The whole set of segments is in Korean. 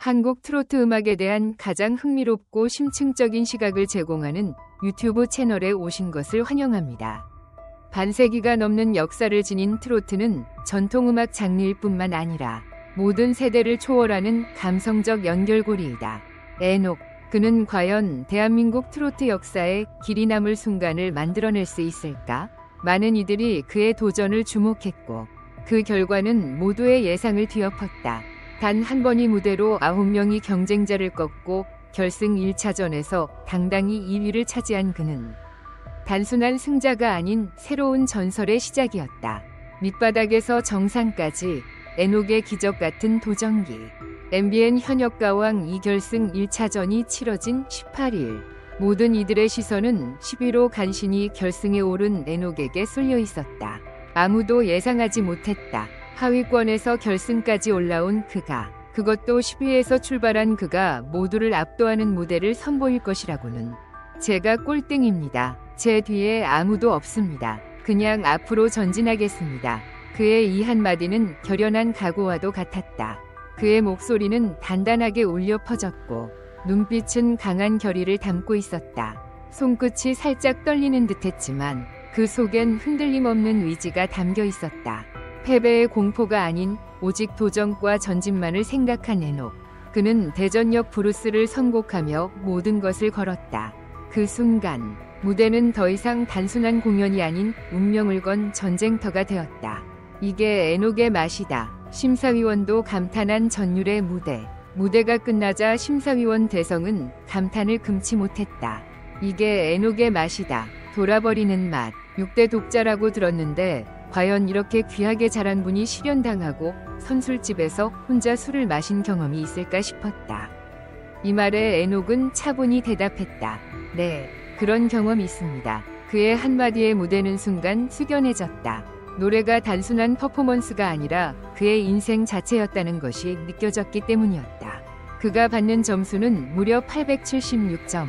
한국 트로트 음악에 대한 가장 흥미롭고 심층적인 시각을 제공하는 유튜브 채널에 오신 것을 환영합니다. 반세기가 넘는 역사를 지닌 트로트는 전통음악 장르일 뿐만 아니라 모든 세대를 초월하는 감성적 연결고리이다. 에녹, 그는 과연 대한민국 트로트 역사에 길이 남을 순간을 만들어낼 수 있을까? 많은 이들이 그의 도전을 주목했고 그 결과는 모두의 예상을 뒤엎었다. 단 한 번의 무대로 9명이 경쟁자를 꺾고 결승 1차전에서 당당히 2위를 차지한 그는 단순한 승자가 아닌 새로운 전설의 시작이었다. 밑바닥에서 정상까지 에녹의 기적 같은 도전기. MBN 현역가왕 2결승 1차전이 치러진 18일. 모든 이들의 시선은 10위로 간신히 결승에 오른 에녹에게 쏠려 있었다. 아무도 예상하지 못했다. 하위권에서 결승까지 올라온 그가, 그것도 10위에서 출발한 그가 모두를 압도하는 무대를 선보일 것이라고는. 제가 꼴등입니다. 제 뒤에 아무도 없습니다. 그냥 앞으로 전진하겠습니다. 그의 이 한마디는 결연한 각오와도 같았다. 그의 목소리는 단단하게 울려 퍼졌고 눈빛은 강한 결의를 담고 있었다. 손끝이 살짝 떨리는 듯했지만 그 속엔 흔들림 없는 의지가 담겨 있었다. 패배의 공포가 아닌 오직 도전과 전진만을 생각한 에녹. 그는 대전역 브루스를 선곡하며 모든 것을 걸었다. 그 순간 무대는 더 이상 단순한 공연이 아닌 운명을 건 전쟁터가 되었다. 이게 에녹의 맛이다. 심사위원도 감탄한 전율의 무대. 무대가 끝나자 심사위원 대성은 감탄을 금치 못했다. 이게 에녹의 맛이다. 돌아버리는 맛. 6대 독자라고 들었는데 과연 이렇게 귀하게 자란 분이 실연당하고 선술집에서 혼자 술을 마신 경험이 있을까 싶었다. 이 말에 에녹은 차분히 대답했다. 네, 그런 경험이 있습니다. 그의 한마디에 무대는 순간 숙연해졌다. 노래가 단순한 퍼포먼스가 아니라 그의 인생 자체였다는 것이 느껴졌기 때문이었다. 그가 받는 점수는 무려 876점.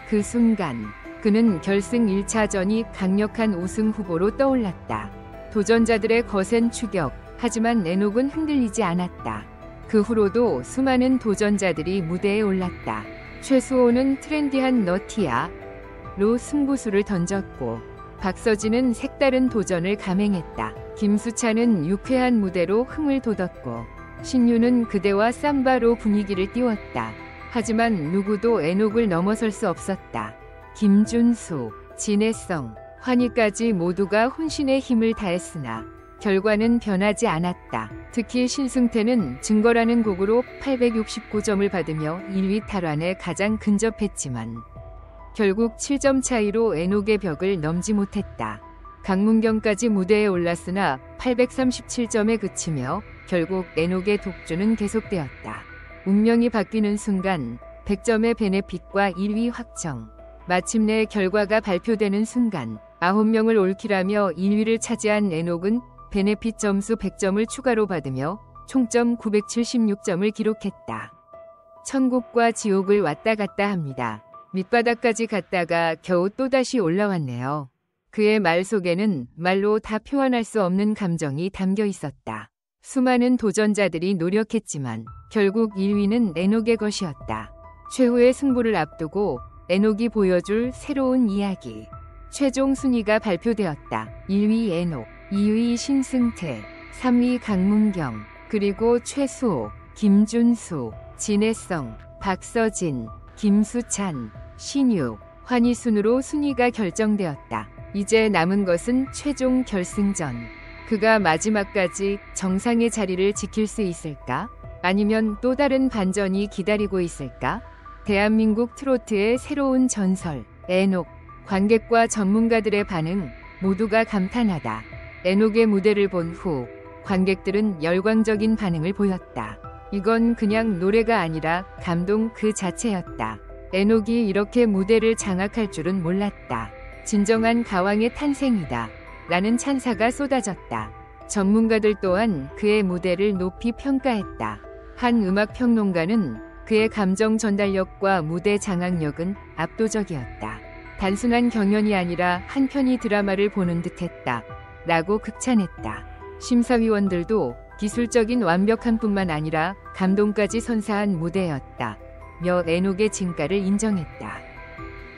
그 순간 그는 결승 1차전이 강력한 우승 후보로 떠올랐다. 도전자들의 거센 추격, 하지만 에녹은 흔들리지 않았다. 그 후로도 수많은 도전자들이 무대에 올랐다. 최수호는 트렌디한 너티야로 승부수를 던졌고 박서진은 색다른 도전을 감행했다. 김수찬은 유쾌한 무대로 흥을 돋웠고 신유는 그대와 삼바로 분위기를 띄웠다. 하지만 누구도 에녹을 넘어설 수 없었다. 김준수, 진해성, 환희까지 모두가 혼신의 힘을 다했으나 결과는 변하지 않았다. 특히 신승태는 증거라는 곡으로 869점을 받으며 1위 탈환에 가장 근접했지만 결국 7점 차이로 에녹의 벽을 넘지 못했다. 강문경까지 무대에 올랐으나 837점에 그치며 결국 에녹의 독주는 계속되었다. 운명이 바뀌는 순간 100점의 베네핏과 1위 확정. 마침내 결과가 발표되는 순간 9명을 올킬하며 1위를 차지한 에녹은 베네핏 점수 100점을 추가로 받으며 총점 976점을 기록했다. 천국과 지옥을 왔다 갔다 합니다. 밑바닥까지 갔다가 겨우 또다시 올라왔네요. 그의 말 속에는 말로 다 표현할 수 없는 감정이 담겨 있었다. 수많은 도전자들이 노력했지만 결국 1위는 에녹의 것이었다. 최후의 승부를 앞두고 에녹이 보여줄 새로운 이야기. 최종 순위가 발표되었다. 1위 에녹, 2위 신승태, 3위 강문경, 그리고 최수호, 김준수, 진해성, 박서진, 김수찬, 신유, 환희 순으로 순위가 결정되었다. 이제 남은 것은 최종 결승전. 그가 마지막까지 정상의 자리를 지킬 수 있을까? 아니면 또 다른 반전이 기다리고 있을까? 대한민국 트로트의 새로운 전설, 에녹. 관객과 전문가들의 반응 모두가 감탄하다. 에녹의 무대를 본 후 관객들은 열광적인 반응을 보였다. 이건 그냥 노래가 아니라 감동 그 자체였다. 에녹이 이렇게 무대를 장악할 줄은 몰랐다. 진정한 가왕의 탄생이다. 라는 찬사가 쏟아졌다. 전문가들 또한 그의 무대를 높이 평가했다. 한 음악평론가는 그의 감정 전달력과 무대 장악력은 압도적이었다. 단순한 경연이 아니라 한 편의 드라마를 보는 듯했다. 라고 극찬했다. 심사위원들도 기술적인 완벽함뿐만 아니라 감동까지 선사한 무대였다. 며 에녹의 진가를 인정했다.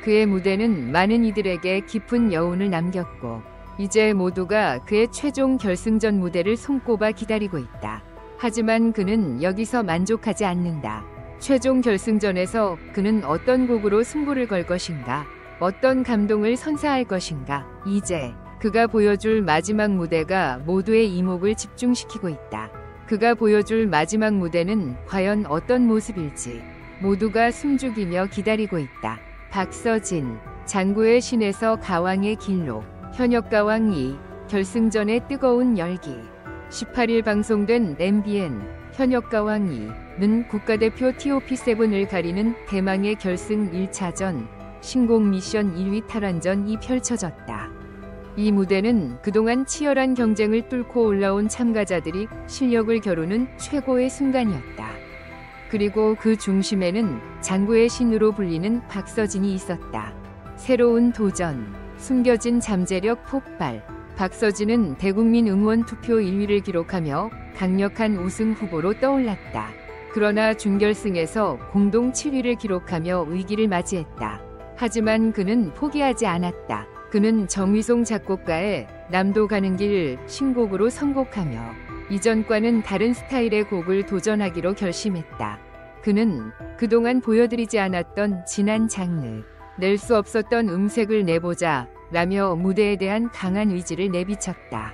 그의 무대는 많은 이들에게 깊은 여운을 남겼고 이제 모두가 그의 최종 결승전 무대를 손꼽아 기다리고 있다. 하지만 그는 여기서 만족하지 않는다. 최종 결승전에서 그는 어떤 곡으로 승부를 걸 것인가? 어떤 감동을 선사할 것인가? 이제 그가 보여줄 마지막 무대가 모두의 이목을 집중시키고 있다. 그가 보여줄 마지막 무대는 과연 어떤 모습일지 모두가 숨죽이며 기다리고 있다. 박서진, 장구의 신에서 가왕의 길로, 현역가왕 2, 결승전의 뜨거운 열기. 18일 방송된 MBN 현역가왕 2는 국가대표 TOP7을 가리는 대망의 결승 1차전 신곡 미션 1위 탈환전이 펼쳐졌다. 이 무대는 그동안 치열한 경쟁을 뚫고 올라온 참가자들이 실력을 겨루는 최고의 순간이었다. 그리고 그 중심에는 장구의 신으로 불리는 박서진이 있었다. 새로운 도전, 숨겨진 잠재력 폭발. 박서진은 대국민 응원 투표 1위를 기록하며 강력한 우승 후보로 떠올랐다. 그러나 준결승에서 공동 7위를 기록하며 위기를 맞이했다. 하지만 그는 포기하지 않았다. 그는 정휘송 작곡가의 남도 가는 길 신곡으로 선곡하며 이전과는 다른 스타일의 곡을 도전하기로 결심했다. 그는 그동안 보여드리지 않았던 진한 장르, 낼 수 없었던 음색을 내보자 라며 무대에 대한 강한 의지를 내비쳤다.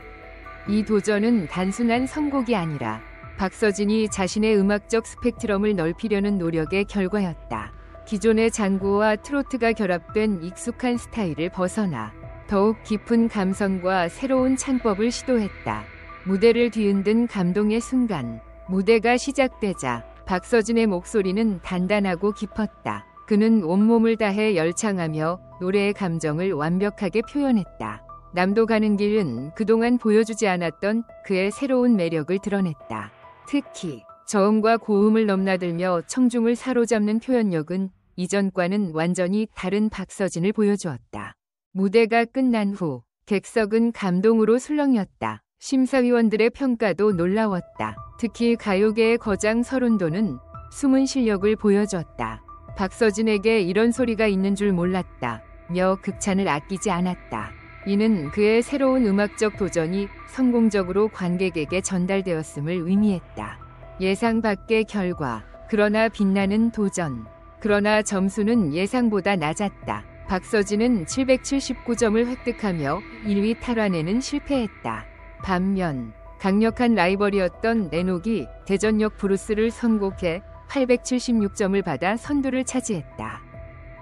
이 도전은 단순한 선곡이 아니라 박서진이 자신의 음악적 스펙트럼을 넓히려는 노력의 결과였다. 기존의 장구와 트로트가 결합된 익숙한 스타일을 벗어나 더욱 깊은 감성과 새로운 창법을 시도했다. 무대를 뒤흔든 감동의 순간, 무대가 시작되자 박서진의 목소리는 단단하고 깊었다. 그는 온몸을 다해 열창하며 노래의 감정을 완벽하게 표현했다. 남도 가는 길은 그동안 보여주지 않았던 그의 새로운 매력을 드러냈다. 특히 저음과 고음을 넘나들며 청중을 사로잡는 표현력은 이전과는 완전히 다른 박서진을 보여주었다. 무대가 끝난 후 객석은 감동으로 술렁였다. 심사위원들의 평가도 놀라웠다. 특히 가요계의 거장 설운도는 숨은 실력을 보여줬다. 박서진에게 이런 소리가 있는 줄 몰랐다. 며 극찬을 아끼지 않았다. 이는 그의 새로운 음악적 도전이 성공적으로 관객에게 전달되었음을 의미했다. 예상 밖의 결과, 그러나 빛나는 도전. 그러나 점수는 예상보다 낮았다. 박서진은 779점을 획득하며 1위 탈환에는 실패했다. 반면 강력한 라이벌이었던 에녹이 대전역 브루스를 선곡해 876점을 받아 선두를 차지했다.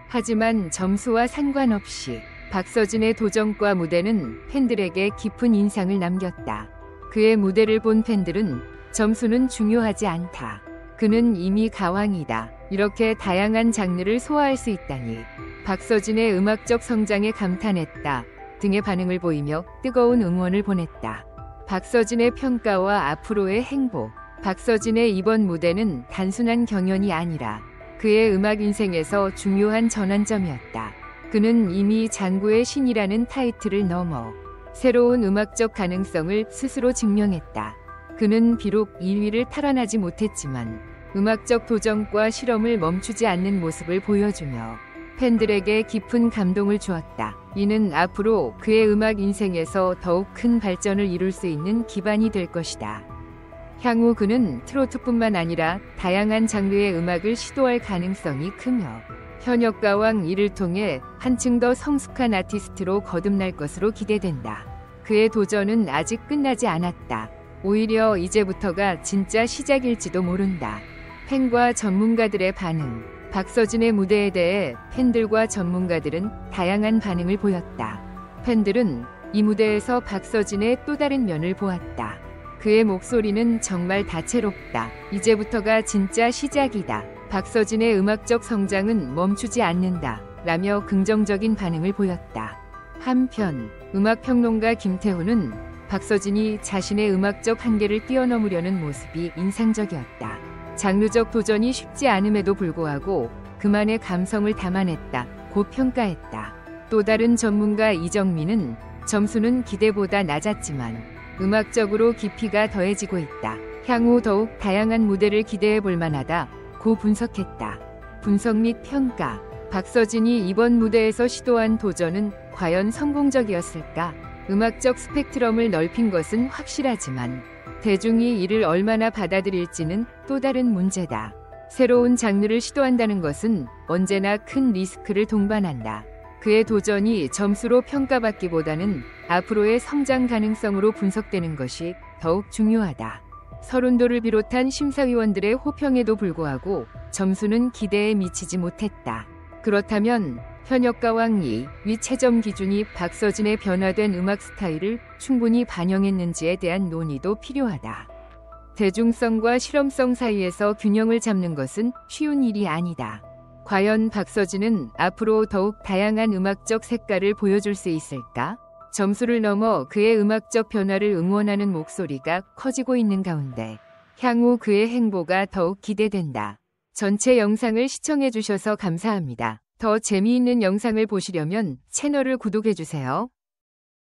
하지만 점수와 상관없이 박서진의 도전과 무대는 팬들에게 깊은 인상을 남겼다. 그의 무대를 본 팬들은 점수는 중요하지 않다. 그는 이미 가왕이다. 이렇게 다양한 장르를 소화할 수 있다니. 박서진의 음악적 성장에 감탄했다. 등의 반응을 보이며 뜨거운 응원을 보냈다. 박서진의 평가와 앞으로의 행보. 박서진의 이번 무대는 단순한 경연이 아니라 그의 음악 인생에서 중요한 전환점이었다. 그는 이미 장구의 신이라는 타이틀을 넘어 새로운 음악적 가능성을 스스로 증명했다. 그는 비록 1위를 탈환하지 못했지만 음악적 도전과 실험을 멈추지 않는 모습을 보여주며 팬들에게 깊은 감동을 주었다. 이는 앞으로 그의 음악 인생에서 더욱 큰 발전을 이룰 수 있는 기반이 될 것이다. 향후 그는 트로트뿐만 아니라 다양한 장르의 음악을 시도할 가능성이 크며 현역가왕 2를 통해 한층 더 성숙한 아티스트로 거듭날 것으로 기대된다. 그의 도전은 아직 끝나지 않았다. 오히려 이제부터가 진짜 시작일지도 모른다. 팬과 전문가들의 반응. 박서진의 무대에 대해 팬들과 전문가들은 다양한 반응을 보였다. 팬들은 이 무대에서 박서진의 또 다른 면을 보았다. 그의 목소리는 정말 다채롭다. 이제부터가 진짜 시작이다. 박서진의 음악적 성장은 멈추지 않는다. 라며 긍정적인 반응을 보였다. 한편 음악평론가 김태훈은 박서진이 자신의 음악적 한계를 뛰어넘으려는 모습이 인상적이었다. 장르적 도전이 쉽지 않음에도 불구하고 그만의 감성을 담아냈다. 고 평가했다. 또 다른 전문가 이정민은 점수는 기대보다 낮았지만 음악적으로 깊이가 더해지고 있다. 향후 더욱 다양한 무대를 기대해 볼 만하다고 분석했다. 분석 및 평가. 박서진이 이번 무대에서 시도한 도전은 과연 성공적이었을까? 음악적 스펙트럼을 넓힌 것은 확실하지만 대중이 이를 얼마나 받아들일지는 또 다른 문제다. 새로운 장르를 시도한다는 것은 언제나 큰 리스크를 동반한다. 그의 도전이 점수로 평가받기보다는 앞으로의 성장 가능성으로 분석되는 것이 더욱 중요하다. 서른도를 비롯한 심사위원들의 호평에도 불구하고 점수는 기대에 미치지 못했다. 그렇다면 현역과 왕이 위 채점 기준이 박서진의 변화된 음악 스타일을 충분히 반영했는지에 대한 논의도 필요하다. 대중성과 실험성 사이에서 균형을 잡는 것은 쉬운 일이 아니다. 과연 박서진은 앞으로 더욱 다양한 음악적 색깔을 보여줄 수 있을까? 점수를 넘어 그의 음악적 변화를 응원하는 목소리가 커지고 있는 가운데 향후 그의 행보가 더욱 기대된다. 전체 영상을 시청해주셔서 감사합니다. 더 재미있는 영상을 보시려면 채널을 구독해주세요.